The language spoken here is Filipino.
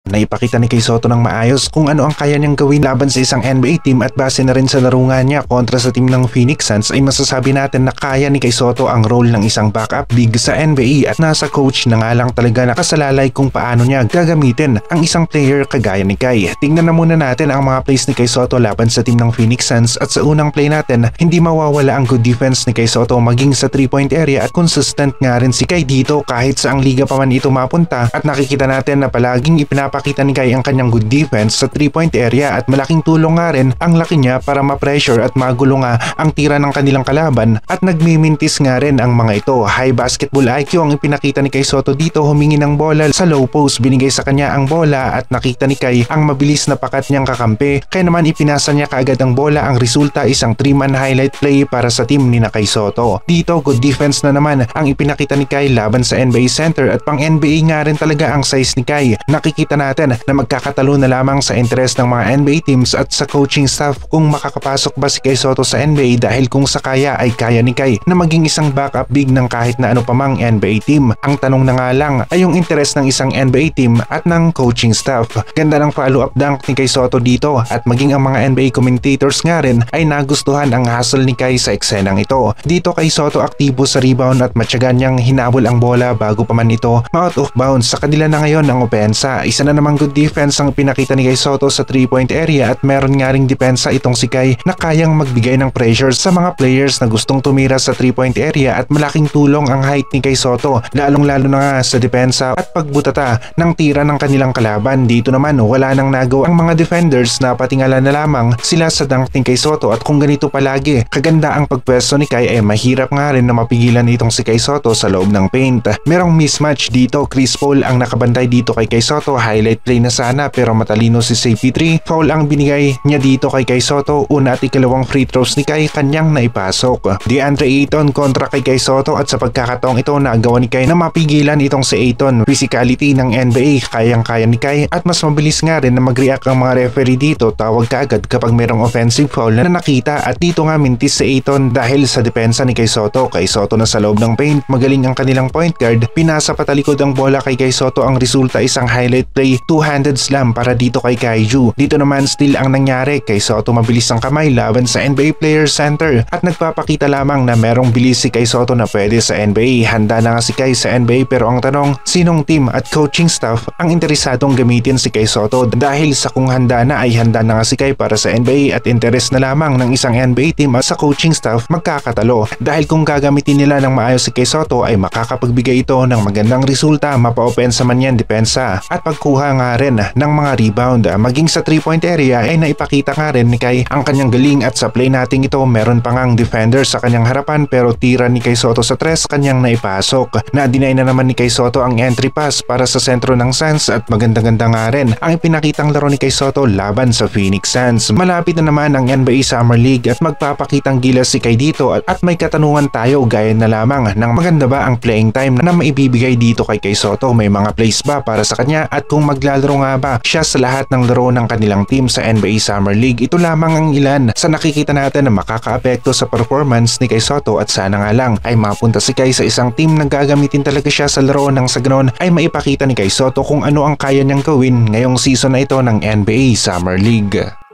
Naipakita ni Kay Soto ng maayos kung ano ang kaya niyang gawin laban sa isang NBA team at base na rin sa laro nga niya kontra sa team ng Phoenix Suns ay masasabi natin na kaya ni Kay Soto ang role ng isang backup big sa NBA at nasa coach na nga lang talaga nakasalalay kung paano niya gagamitin ang isang player kagaya ni Kay. Tingnan na muna natin ang mga plays ni Kay Soto laban sa team ng Phoenix Suns at sa unang play natin hindi mawawala ang good defense ni Kay Soto maging sa 3-point area at consistent nga rin si Kay dito kahit sa ang liga pa man ito mapunta at nakikita natin na palaging ipinapakita ni Kay ang kanyang good defense sa 3-point area at malaking tulong nga rin ang laki niya para ma-pressure at magulo nga ang tira ng kanilang kalaban at nagmimintis nga rin ang mga ito. High basketball IQ ang ipinakita ni Kay Soto dito, humingi ng bola sa low post, binigay sa kanya ang bola at nakita ni Kay ang mabilis na pakat niyang kakampi kaya naman ipinasa niya kaagad ang bola. Ang resulta isang 3-man highlight play para sa team ni Kay Soto. Dito good defense na naman ang ipinakita ni Kay laban sa NBA center at pang NBA nga rin talaga ang size ni Kay. Nakikita natin na magkakatalo na lamang sa interes ng mga NBA teams at sa coaching staff kung makakapasok ba si Kay Soto sa NBA dahil kung sa kaya ay kaya ni Kay na maging isang backup big ng kahit na ano pa mang NBA team. Ang tanong na nga lang ay yung interes ng isang NBA team at ng coaching staff. Ganda ng follow-up dunk ni Kay Soto dito at maging ang mga NBA commentators nga rin ay nagustuhan ang hustle ni Kay sa eksenang ito. Dito Kay Soto aktibo sa rebound at matyagan niyang hinabol ang bola bago pa man ito out of bounds. Sa kanila na ngayon ang opensa. Isa na namang good defense ang pinakita ni Kay Soto sa 3-point area at meron nga ring depensa itong si Kay na kayang magbigay ng pressure sa mga players na gustong tumira sa 3-point area at malaking tulong ang height ni Kay Soto lalong lalo na nga sa depensa at pagbutata ng tira ng kanilang kalaban. Dito naman wala nang nagawa ang mga defenders na patingala na lamang sila sa dunk ni Kay Soto at kung ganito palagi kaganda ang pagpwesto ni Kay ay mahirap nga rin na mapigilan itong si Kay Soto sa loob ng paint. Merong mismatch dito, Chris Paul ang nakabantay dito kay Kay Soto, highlight play na sana pero matalino si CP3. Foul ang binigay niya dito kay Kay Soto, una at ikalawang free throws ni Kay kanyang naipasok. DeAndre Ayton kontra kay Kay Soto at sa pagkakataong ito nagawa ni Kay na mapigilan itong si Ayton. Physicality ng NBA kayang-kaya ni Kay at mas mabilis nga rin na mag-react ang mga referee dito, tawag kaagad kapag merong offensive foul na nakita at dito nga mintis si Ayton dahil sa depensa ni Kay Soto. Kay Soto na sa loob ng paint, magaling ang kanilang point guard, pinasa patalikod ang bola kay Kay Soto, ang resulta isang highlight play, two-handed slam para dito kay Kaiju. Dito naman still ang nangyari, Kay Soto mabilis ang kamay laban sa NBA Players Center at nagpapakita lamang na merong bilis si Kay Soto na pwede sa NBA. Handa na nga si Kay sa NBA pero ang tanong, sinong team at coaching staff ang interesadong gamitin si Kay Soto dahil sa kung handa na ay handa na nga si Kay para sa NBA at interes na lamang ng isang NBA team at sa coaching staff magkakatalo dahil kung gagamitin nila ng maayos si Kay Soto ay makakapagbigay ito ng magandang resulta, mapa-opensa man yan depensa at pagkuha nga rin ng mga rebound. Maging sa 3-point area ay naipakita nga rin ni Kay ang kanyang galing at sa play nating ito meron pa ngang defender sa kanyang harapan pero tira ni Kay Soto sa 3 kanyang naipasok. Na-deny na naman ni Kay Soto ang entry pass para sa sentro ng Suns at maganda-ganda nga rin ang ipinakitang laro ni Kay Soto laban sa Phoenix Suns. Malapit na naman ang NBA Summer League at magpapakitang gilas si Kay dito at may katanungan tayo gaya na lamang ng maganda ba ang playing time na maibibigay dito kay Kay Soto, may mga plays ba para sa kanya at kung maglalaro nga ba siya sa lahat ng laro ng kanilang team sa NBA Summer League. Ito lamang ang ilan sa nakikita natin na makakaapekto sa performance ni Kay Soto at sana nga lang ay mapunta si Kay sa isang team na gagamitin talaga siya sa laro nang sa ganon ay maipakita ni Kay Soto kung ano ang kaya niyang gawin ngayong season na ito ng NBA Summer League.